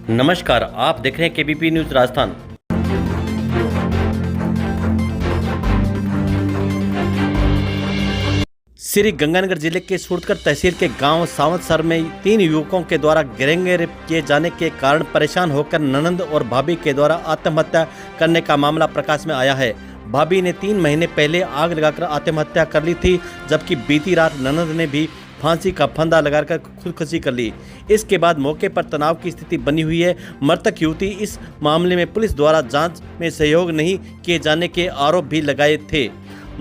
नमस्कार, आप देख रहे हैं केबीपी न्यूज राजस्थान। श्री गंगानगर जिले के सूरतगढ़ तहसील के गांव सावंतसर में 3 युवकों के द्वारा गैंग रेप किए जाने के कारण परेशान होकर ननंद और भाभी के द्वारा आत्महत्या करने का मामला प्रकाश में आया है। भाभी ने 3 महीने पहले आग लगाकर आत्महत्या कर ली थी, जबकि बीती रात ननंद ने भी फांसी का फंदा लगाकर खुदकुशी कर ली। इसके बाद मौके पर तनाव की स्थिति बनी हुई है। मृतक युवती इस मामले में पुलिस द्वारा जांच में सहयोग नहीं किए जाने के आरोप भी लगाए थे।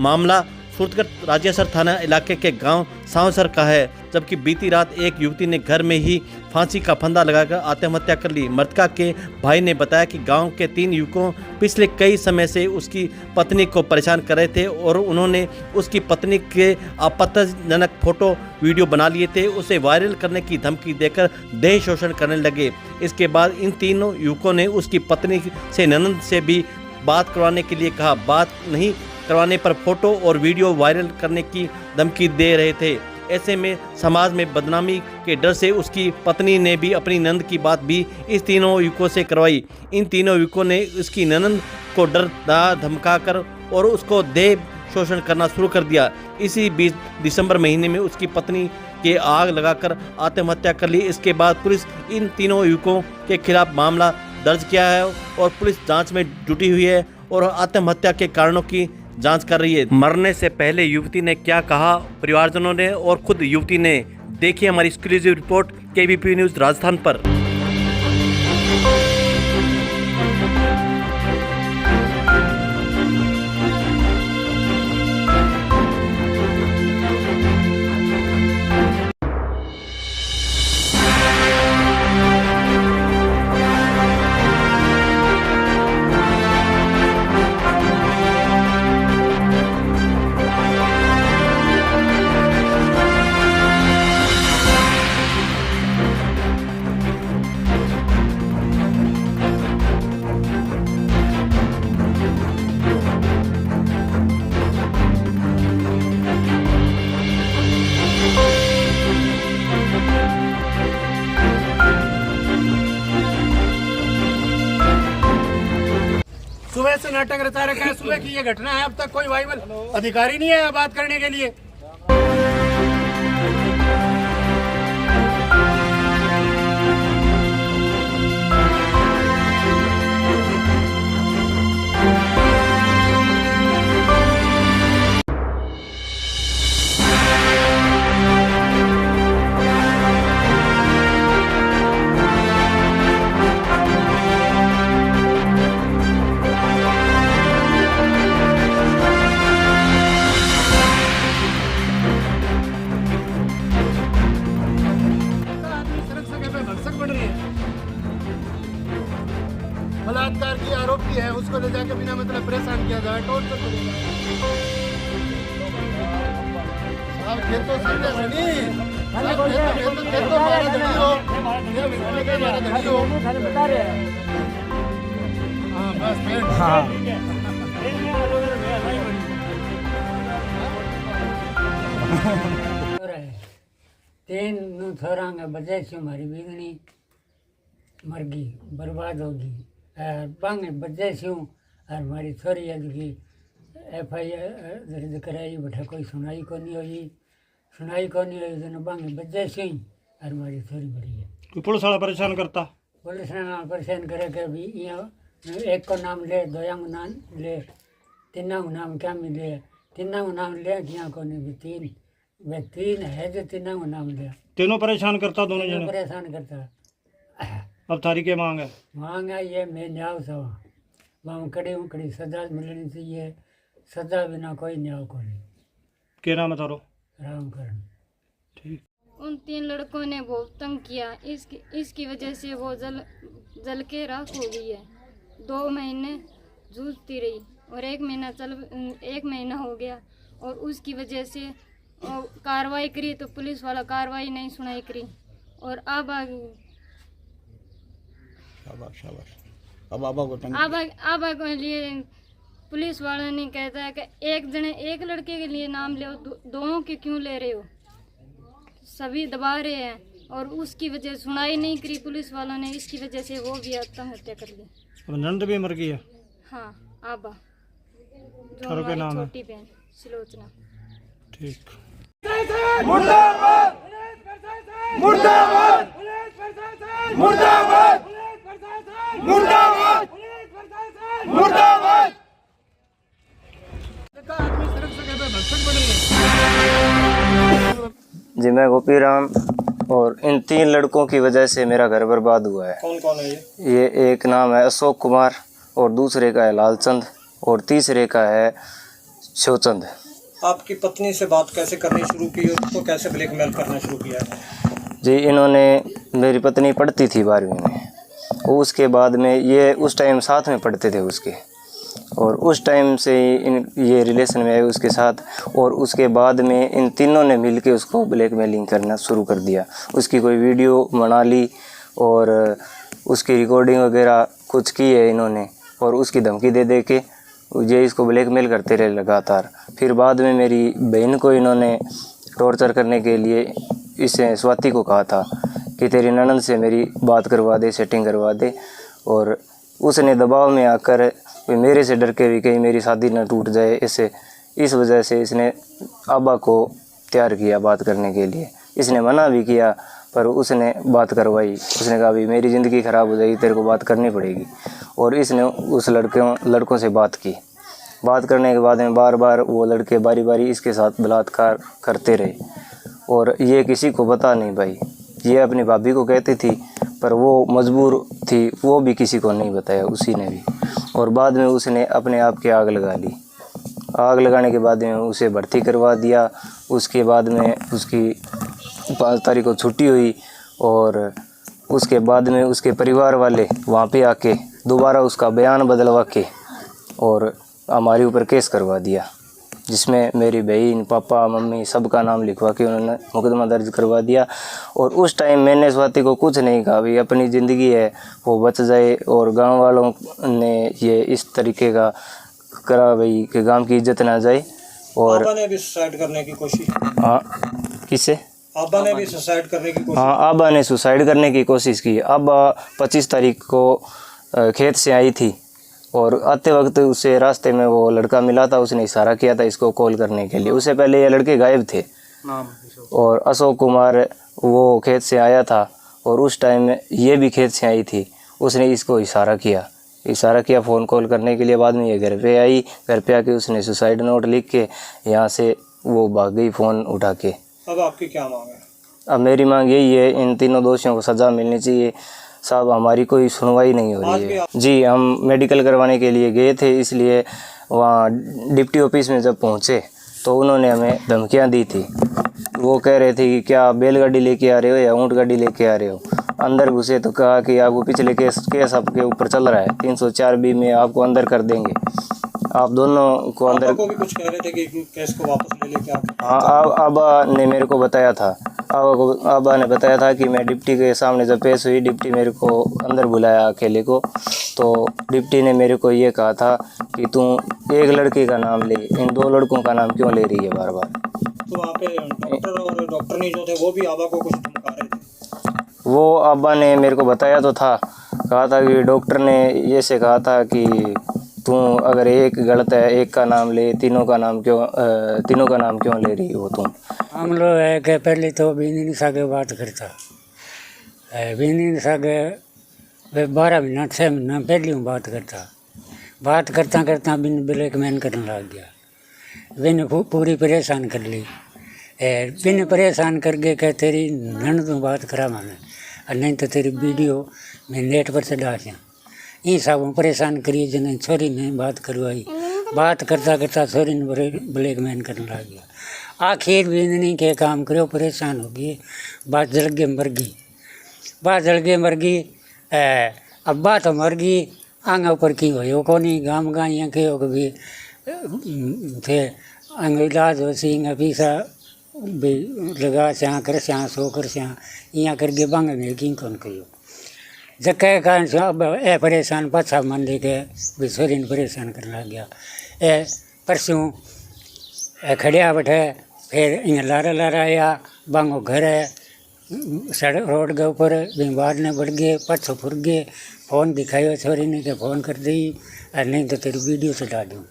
मामला सूरतगढ़ राजेसर थाना इलाके के गांव सावंतसर का है, जबकि बीती रात एक युवती ने घर में ही फांसी का फंदा लगाकर आत्महत्या कर ली। मृतका के भाई ने बताया कि गांव के 3 युवकों पिछले कई समय से उसकी पत्नी को परेशान कर रहे थे और उन्होंने उसकी पत्नी के आपत्तिजनक फोटो वीडियो बना लिए थे। उसे वायरल करने की धमकी देकर देह शोषण करने लगे। इसके बाद इन तीनों युवकों ने उसकी पत्नी से ननद से भी बात करवाने के लिए कहा। बात नहीं करवाने पर फोटो और वीडियो वायरल करने की धमकी दे रहे थे। ऐसे में समाज में बदनामी के डर से उसकी पत्नी ने भी अपनी ननद की बात भी इस तीनों युवकों से करवाई। इन तीनों युवकों ने उसकी ननद को डर धमकाकर और उसको देह शोषण करना शुरू कर दिया। इसी बीच दिसंबर महीने में उसकी पत्नी के आग लगाकर आत्महत्या कर ली। इसके बाद पुलिस इन तीनों युवकों के खिलाफ मामला दर्ज किया है और पुलिस जांच में जुटी हुई है और आत्महत्या के कारणों की जांच कर रही है। मरने से पहले युवती ने क्या कहा, परिवारजनों ने और खुद युवती ने, देखिए हमारी exclusive report KBP news Rajasthan पर। सुबह से नाटक रचा रखा है। सुबह की ये घटना है, अब तक कोई वाइबल अधिकारी नहीं है बात करने के लिए। बलात्कार की आरोपी है, उसको ले जाकर बिना मतलब परेशान किया जाए, टॉर्चर करेगा। साहब खेतों से खेतों मारा धनी हो, मारा धनी हो। हाँ बस हाँ। तीन थोड़ा बजे से हमारी बिगड़ी मर गई, बर्बाद होगी। बांगे बजे से और हमारी थोड़ी की FIR दर्ज कराई बैठा, कोई सुनाई को नहीं हुई तो बांगे बजे से और हमारी थोड़ी बड़ी है। कोई पुलिस वाला परेशान करता, पुलिस ने परेशान करे कि अभी यहाँ एक को नाम ले, दोया को नाम ले, तीना को नाम क्या मिले, तीना को नाम ले क्या को नहीं, तीन है जो तीना को नाम लिया। तीनों परेशान करता, दोनों जने परेशान करता। अब तारी के मांग है ये मैं न्याय से वहाँ कड़ी सजा मिलनी चाहिए। सजा बिना कोई न्याय को नहीं। क्या नाम है तारो? रामकरण। ठीक। उन 3 लड़कों ने बहुत तंग किया। इसकी वजह से वो जल के राख हो गई है। 2 महीने जूझती रही और 1 महीना हो गया और उसकी वजह से कार्रवाई करी तो पुलिस वाला कार्रवाई नहीं सुनाई करी और अब लिए पुलिस वाला ने कहता है कि एक लड़के के लिए नाम ले, 2 के क्यों ले रहे हो? सभी दबा रहे हैं और उसकी वजह सुनाई नहीं करी पुलिस वालों ने, इसकी वजह से वो भी आत्महत्या कर ली। अब नंद भी मर गई है। हाँ आबा, जो और क्या नाम हमारी है? छोटी बहन सिलोचना। ठीक। मुर्दाबाद मुर्दाबाद मुर्दाबाद मुर्दाबाद मुर्दाबाद। आदमी सड़क से कहता है भक्षक बने। जी मैं गोपी राम, और इन 3 लड़कों की वजह से मेरा घर बर्बाद हुआ है। कौन कौन है ये? ये एक नाम है अशोक कुमार, और दूसरे का है लालचंद, और तीसरे का है शिवचंद। आपकी पत्नी से बात कैसे करनी शुरू की और उसको कैसे ब्लैकमेल करना शुरू किया? जी इन्होंने, मेरी पत्नी पढ़ती थी 12वीं में, उसके बाद में ये उस टाइम साथ में पढ़ते थे उसके, और उस टाइम से ही ये रिलेशन में आए उसके साथ। और उसके बाद में इन तीनों ने मिलके उसको ब्लैकमेलिंग करना शुरू कर दिया। उसकी कोई वीडियो बना ली और उसकी रिकॉर्डिंग वगैरह कुछ की है इन्होंने, और उसकी धमकी दे दे के ये इसको ब्लैकमेल करते रहे लगातार। फिर बाद में मेरी बहन को इन्होंने टॉर्चर करने के लिए इसे स्वाति को कहा था कि तेरी ननद से मेरी बात करवा दे, सेटिंग करवा दे, और उसने दबाव में आकर मेरे से डर के भी कहीं मेरी शादी न टूट जाए, इस वजह से इसने अब्बा को तैयार किया बात करने के लिए। इसने मना भी किया पर उसने बात करवाई। उसने कहा भी मेरी ज़िंदगी ख़राब हो जाएगी, तेरे को बात करनी पड़ेगी। और इसने उस लड़कों से बात की। बात करने के बाद में बार बार वो लड़के बारी बारी इसके साथ बलात्कार करते रहे, और ये किसी को पता नहीं भाई। ये अपनी भाभी को कहती थी पर वो मजबूर थी, वो भी किसी को नहीं बताया उसी ने भी। और बाद में उसने अपने आप की आग लगा ली। आग लगाने के बाद में उसे भर्ती करवा दिया। उसके बाद में उसकी 5 तारीख को छुट्टी हुई, और उसके बाद में उसके परिवार वाले वहाँ पे आके दोबारा उसका बयान बदलवा के और हमारे ऊपर केस करवा दिया, जिसमें मेरी बहन, पापा, मम्मी सबका नाम लिखवा के उन्होंने मुकदमा दर्ज करवा दिया। और उस टाइम मैंने स्वाति को कुछ नहीं कहा, भाई अपनी ज़िंदगी है वो बच जाए। और गांव वालों ने ये इस तरीके का करा भाई कि गांव की इज्जत ना जाए। और आबा ने भी सुसाइड करने की कोशिश? हाँ, किससे? आबा ने भी सुसाइड करने की कोशिश? हाँ, आबा ने सुसाइड करने की कोशिश की। आबा 25 तारीख को खेत से आई थी, और आते वक्त उसे रास्ते में वो लड़का मिला था, उसने इशारा किया था इसको कॉल करने के लिए। उससे पहले ये लड़के गायब थे। और अशोक कुमार वो खेत से आया था, और उस टाइम ये भी खेत से आई थी। उसने इसको इशारा किया फ़ोन कॉल करने के लिए। बाद में ये घर पे आई, घर पे आके उसने सुसाइड नोट लिख के यहाँ से वो भाग गई फ़ोन उठा के। अब आपकी क्या मांग है? अब मेरी मांग यही है, इन तीनों दोषियों को सज़ा मिलनी चाहिए। साहब हमारी कोई सुनवाई नहीं हो रही है। जी हम मेडिकल करवाने के लिए गए थे, इसलिए वहाँ डिप्टी ऑफिस में जब पहुँचे तो उन्होंने हमें धमकियाँ दी थी। वो कह रहे थे कि क्या बैलगाड़ी लेके आ रहे हो या ऊँट गाड़ी लेके आ रहे हो। अंदर घुसे तो कहा कि आपको पिछले केस आपके ऊपर चल रहा है, 304B में आपको अंदर कर देंगे। आप दोनों को अंदर को भी कुछ कह रहे थे कि केस को वापस ले लेके आप? हाँ, आबा ने मेरे को बताया था। आबा ने बताया था कि मैं डिप्टी के सामने जब पेश हुई, डिप्टी मेरे को अंदर बुलाया अकेले को, तो डिप्टी ने मेरे को ये कहा था कि तू एक लड़के का नाम ले, इन 2 लड़कों का नाम क्यों ले रही है बार बार। तो वहाँ पे डॉक्टरनी जो थे वो भी आबा को कुछ धमका रहे थे? वो आबा ने मेरे को बताया तो था, कहा था कि डॉक्टर ने ये से कहा था कि तू अगर एक गलत है एक का नाम ले, तीनों का नाम क्यों ले रही हो तुम। हम लोग है कि पहले तो बिंदी सागे बात करता है, बिंदी सागे 12 महीना 6 महीना पहले हूँ बात करता बिन ब्लैकमेल करने लग गया। बिन पूरी परेशान कर ली, बिन परेशान करके कह तेरी नन तू बात करा मैंने, और नहीं तो तेरी वीडियो मैं नेट पर चढ़ा दिया। ये सब परेशान करिए, जिन्हें छोरी ने बात करवाई। बात करता छोरी ने ब्लैकमेल करने लग गया। आखिर बिंदनी के काम करो, परेशान हो गई, बात जल के मर गई। अब बात मर गई, आंगा ऊपर की हो को नहीं, गाँव गाइयाँ के हो भी थे अंग इलाज हो सिंह पीसा भी लगा स्या कर स्या सो कर स्या यहाँ करके बांग में की कौन कहो जब कह कारण से अब ए परेशान पाछा मन लेके भी छोरी ने परेशान करने लग गया। ए परसों खड़िया बैठे, फिर यहाँ लारा आया, बांगो घर है, सड़क रोड के ऊपर बीमार ने बढ़ गए, पाछो फुर गए। फोन दिखायो छोरी ने के फोन कर दी, और नहीं तो तेरी वीडियो चढ़ा दूँ।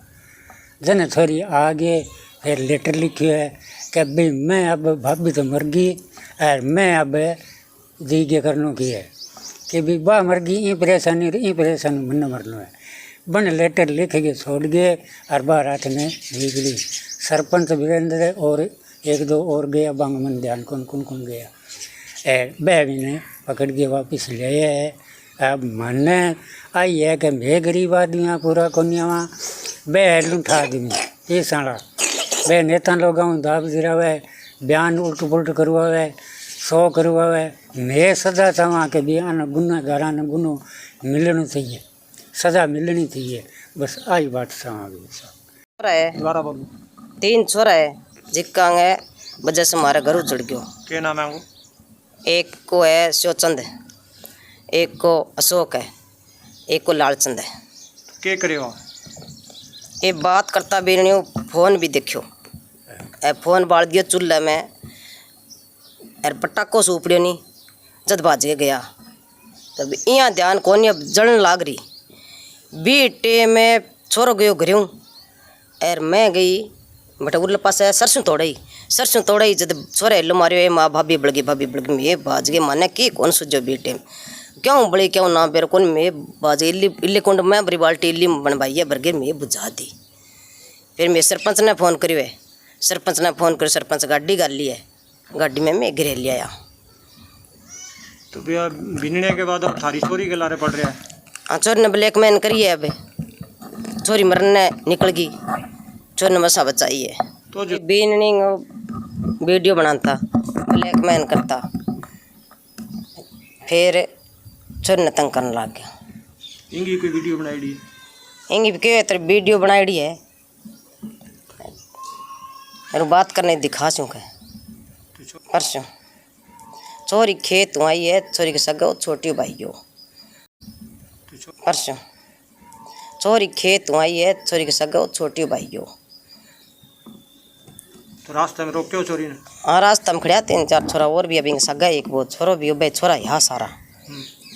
जन छोरी आ गए, फिर लेटर लिखियो है कि भाई मैं अब भाभी तो मर गई, और मैं अब जी के करनू की है कि भाई बा मर गई, ये परेशानी मन मरना है। बन लेटर लिख के छोड़ गए, और बाहर हाथ में निकली। सरपंच वीरेंद्र और एक दो और गया, बांग मन ध्यान कौन गया। भी ने पकड़ के वापस ले आया है। अब मन आई है कि मैं गरीब आदमी हाँ, पूरा कोनियावा बे लूठा आदमी ये साला बे नेता लोग दाब गिरावे, बयान उल्ट पुलट करवावे, 100 करवावे। मैं सजा चाहवा कि बयान गुनाहगारा ने गुनो मिलना चाहिए, सजा मिलनी चाहिए, बस आई बात चाहवा। है 3 छोरा है जिक्का है वजह से हमारा घर उजड़ गयो। क्या नाम है वो? एक को है शिवचंद, एक को अशोक है, एक को लालचंद है। क्या करे हो? ये बात करता भी नहीं हूँ, फोन भी देखियो। फोन बाल दिया चूल्हे में, और पटाखो से उपड़ियो नहीं, जद बाज के गया। तब यहाँ ध्यान कौन अब जलन लाग रही बीटे में छोरो गयो घर, और मैं गई बट उरले पास सरसों तोड़ाई जब छोरे हिलो मारियो माँ भाभी बढ़ गई मैं बाज गए। माने की कौन सुझो बीटे क्यों बड़ी क्यों ना बेर कौन मैं बाज इल्ली कुंड में बड़ी बाल्टी इल्ली बनवाई है बरगे मैं बुझा दी। फिर मैं सरपंच ने फ़ोन करियो है, सरपंच गाड़ी कर ली है, गाड़ी में मैं घरे ले आया। तो भैया बिनने के बाद अब थारी चोरी के लारे पड़ रहा है। हाँ चोरी ने ब्लैकमेल करी है, अब चोरी मरने निकल गई, चोरी ने मसा बचाई है। तो जो बीननी वीडियो बनाता ब्लैकमेल करता, फिर चोरी ने तंग करने लग गया। इंगी कोई वीडियो बनाई दी? इंगी क्यों तेरे वीडियो बनाई है, मेरे बात करने दिखा चुका है। परसों चोरी खेत आई है, चोरी के सगा छोटी भाई हो। परसों चोरी खेत आई है, चोरी के सगा छोटी भाई हो। तो रास्ते में रोक्यो चोरी ने? हाँ रास्ता में खड़ा 3-4 छोरा और भी, अभी सगा एक वो छोरो भी भाई छोरा यहाँ सारा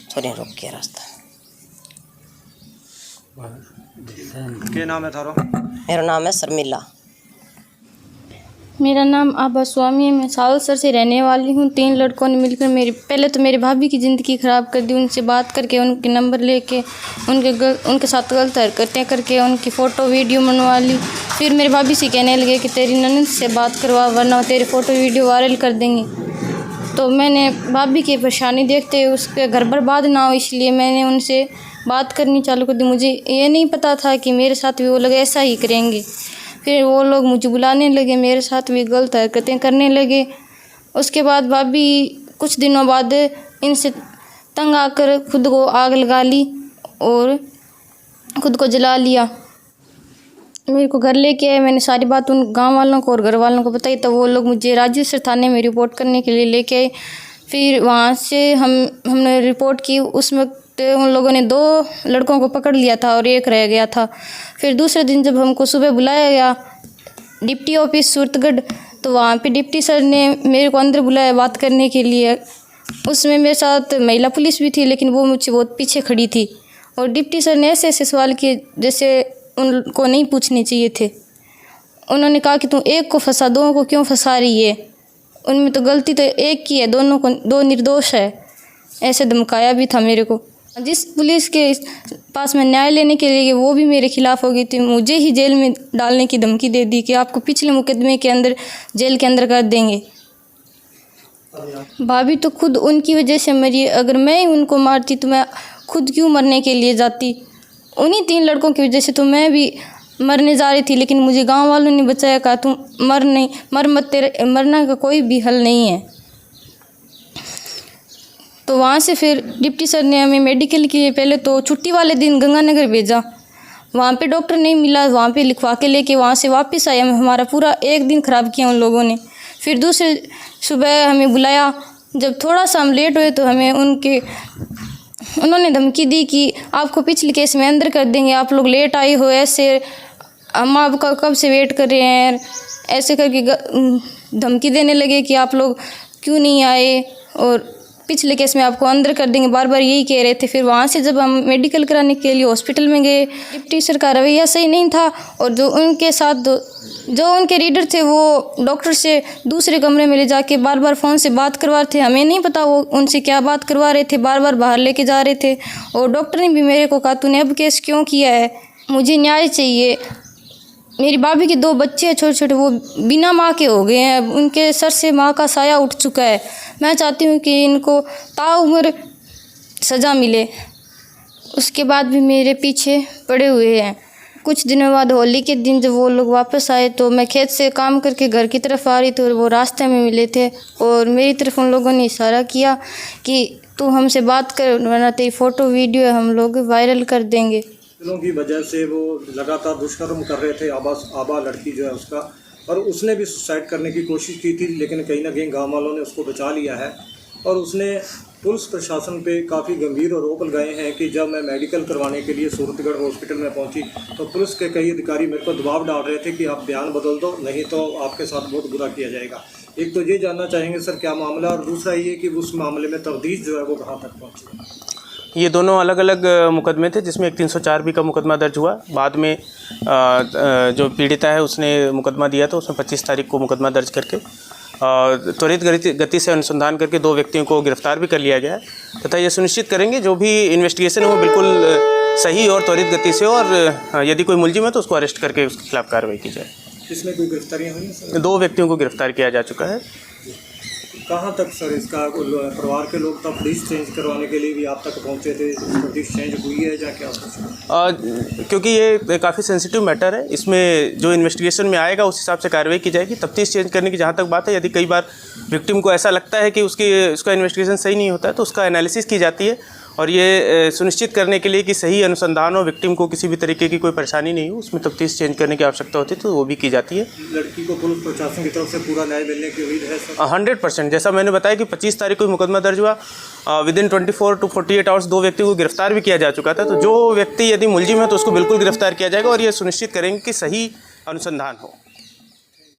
छोरी रोक के रास्ता। क्या नाम है थारो? मेरा नाम है शर्मिला। मेरा नाम आभा स्वामी है। मैं सावलसर से रहने वाली हूँ। 3 लड़कों ने मिलकर पहले तो मेरी भाभी की ज़िंदगी ख़राब कर दी। उनसे बात करके, उनके नंबर लेके, उनके साथ गलत हरकतें करके उनकी फ़ोटो वीडियो बनवा ली। फिर मेरी भाभी से कहने लगे कि तेरी ननद से बात करवा वरना तेरे फ़ोटो वीडियो वायरल कर देंगे। तो मैंने भाभी की परेशानी देखते हुए उसके घर बर्बाद ना हो इसलिए मैंने उनसे बात करनी चालू कर दी। मुझे ये नहीं पता था कि मेरे साथ भी वो लोग ऐसा ही करेंगे। फिर वो लोग मुझे बुलाने लगे, मेरे साथ भी गलत हरकतें करने लगे। उसके बाद भाभी कुछ दिनों बाद इनसे तंग आकर खुद को आग लगा ली और खुद को जला लिया। मेरे को घर लेके आए, मैंने सारी बात उन गांव वालों को और घर वालों को बताई। तो वो लोग मुझे राजेश्वर थाने में रिपोर्ट करने के लिए लेके आए। फिर वहाँ से हमने रिपोर्ट की। उस वक्त उन लोगों ने 2 लड़कों को पकड़ लिया था और 1 रह गया था। फिर दूसरे दिन जब हमको सुबह बुलाया गया डिप्टी ऑफिस सूरतगढ़, तो वहाँ पे डिप्टी सर ने मेरे को अंदर बुलाया बात करने के लिए। उसमें मेरे साथ महिला पुलिस भी थी, लेकिन वो मुझसे बहुत पीछे खड़ी थी। और डिप्टी सर ने ऐसे सवाल किए जैसे उनको नहीं पूछने चाहिए थे। उन्होंने कहा कि तुम एक को फंसा, 2 को क्यों फंसा रही है, उनमें तो गलती तो एक की है, 2 निर्दोष है। ऐसे धमकाया भी था मेरे को। जिस पुलिस के पास मैं न्याय लेने के लिए वो भी मेरे खिलाफ़ हो गई थी। मुझे ही जेल में डालने की धमकी दे दी कि आपको पिछले मुकदमे के अंदर जेल के अंदर कर देंगे। भाभी तो खुद उनकी वजह से मरी। अगर मैं ही उनको मारती तो मैं खुद क्यों मरने के लिए जाती। उन्हीं 3 लड़कों की वजह से तो मैं भी मरने जा रही थी, लेकिन मुझे गांव वालों ने बचाया, कहा तुम मर मत, तेरे मरना का कोई भी हल नहीं है। तो वहाँ से फिर डिप्टी सर ने हमें मेडिकल के लिए पहले तो छुट्टी वाले दिन गंगानगर भेजा। वहाँ पे डॉक्टर नहीं मिला, वहाँ पे लिखवा के लेके वहाँ से वापस आए। हमारा पूरा 1 दिन ख़राब किया उन लोगों ने। फिर दूसरे सुबह हमें बुलाया। जब थोड़ा सा हम लेट हुए तो हमें उन्होंने धमकी दी कि आपको पिछले केस में अंदर कर देंगे, आप लोग लेट आए हो, ऐसे हम आपका कब से वेट कर रहे हैं। ऐसे करके धमकी देने लगे कि आप लोग क्यों नहीं आए और पिछले केस में आपको अंदर कर देंगे, बार बार यही कह रहे थे। फिर वहाँ से जब हम मेडिकल कराने के लिए हॉस्पिटल में गए, डिप्टी सर का रवैया सही नहीं था और जो उनके साथ जो उनके रीडर थे वो डॉक्टर से दूसरे कमरे में ले जाके बार बार फ़ोन से बात करवा रहे थे। हमें नहीं पता वो उनसे क्या बात करवा रहे थे, बार बार बाहर लेके जा रहे थे। और डॉक्टर ने भी मेरे को कहा तूने अब केस क्यों किया है, मुझे न्याय चाहिए। मेरी भाभी के 2 बच्चे हैं छोटे छोटे, वो बिना माँ के हो गए हैं, उनके सर से माँ का साया उठ चुका है। मैं चाहती हूँ कि इनको ताउम्र सज़ा मिले। उसके बाद भी मेरे पीछे पड़े हुए हैं। कुछ दिनों बाद होली के दिन जब वो लोग वापस आए तो मैं खेत से काम करके घर की तरफ आ रही थी और वो रास्ते में मिले थे और मेरी तरफ उन लोगों ने इशारा किया कि तू हमसे बात कर, वरना तेरी फ़ोटो वीडियो हम लोग वायरल कर देंगे। की वजह से वो लगातार दुष्कर्म कर रहे थे, आबा लड़की जो है उसका, और उसने भी सुसाइड करने की कोशिश की थी, लेकिन कहीं ना कहीं गांव वालों ने उसको बचा लिया है। और उसने पुलिस प्रशासन पे काफ़ी गंभीर आरोप लगाए हैं कि जब मैं मेडिकल करवाने के लिए सूरतगढ़ हॉस्पिटल में पहुंची तो पुलिस के कई अधिकारी मेरे को दबाव डाल रहे थे कि आप बयान बदल दो, नहीं तो आपके साथ बहुत बुरा किया जाएगा। एक तो ये जानना चाहेंगे सर क्या मामला, और दूसरा ये कि उस मामले में तफ्तीश जो है वो कहाँ तक पहुँची। ये दोनों अलग अलग मुकदमे थे, जिसमें एक 304 भी का मुकदमा दर्ज हुआ। बाद में जो पीड़िता है उसने मुकदमा दिया था, उसमें 25 तारीख को मुकदमा दर्ज करके त्वरित गति से अनुसंधान करके 2 व्यक्तियों को गिरफ्तार भी कर लिया गया है तथा ये सुनिश्चित करेंगे जो भी इन्वेस्टिगेशन है वो बिल्कुल सही और त्वरित गति से, और यदि कोई मुलजिम है तो उसको अरेस्ट करके उसके खिलाफ कार्रवाई की जाए। इसमें कोई गिरफ्तारियाँ हुई सर? 2 व्यक्तियों को गिरफ्तार किया जा चुका है। कहाँ तक सर इसका परिवार के लोग तब पुलिस चेंज करवाने के लिए भी आप तक पहुँचे थे, पुलिस चेंज हुई है या क्या? क्योंकि ये काफ़ी सेंसिटिव मैटर है, इसमें जो इन्वेस्टिगेशन में आएगा उस हिसाब से कार्रवाई की जाएगी। तफ्तीश चेंज करने की जहाँ तक बात है, यदि कई बार विक्टिम को ऐसा लगता है कि उसका इन्वेस्टिगेशन सही नहीं होता है तो उसका एनालिसिस की जाती है, और ये सुनिश्चित करने के लिए कि सही अनुसंधान हो, विक्टिम को किसी भी तरीके की कोई परेशानी नहीं हो, उसमें तफ्तीश चेंज करने की आवश्यकता होती है तो वो भी की जाती है। लड़की को पुलिस प्रशासन की तरफ से पूरा न्याय मिलने की उम्मीद है सर? 100%। जैसा मैंने बताया कि 25 तारीख को मुकदमा दर्ज हुआ, विदिन 24 to 48 आवर्स 2 व्यक्तियों को गिरफ्तार भी किया जा चुका था। तो जो व्यक्ति यदि मुलजिम है तो उसको बिल्कुल गिरफ्तार किया जाएगा और ये सुनिश्चित करेंगे कि सही अनुसंधान हो।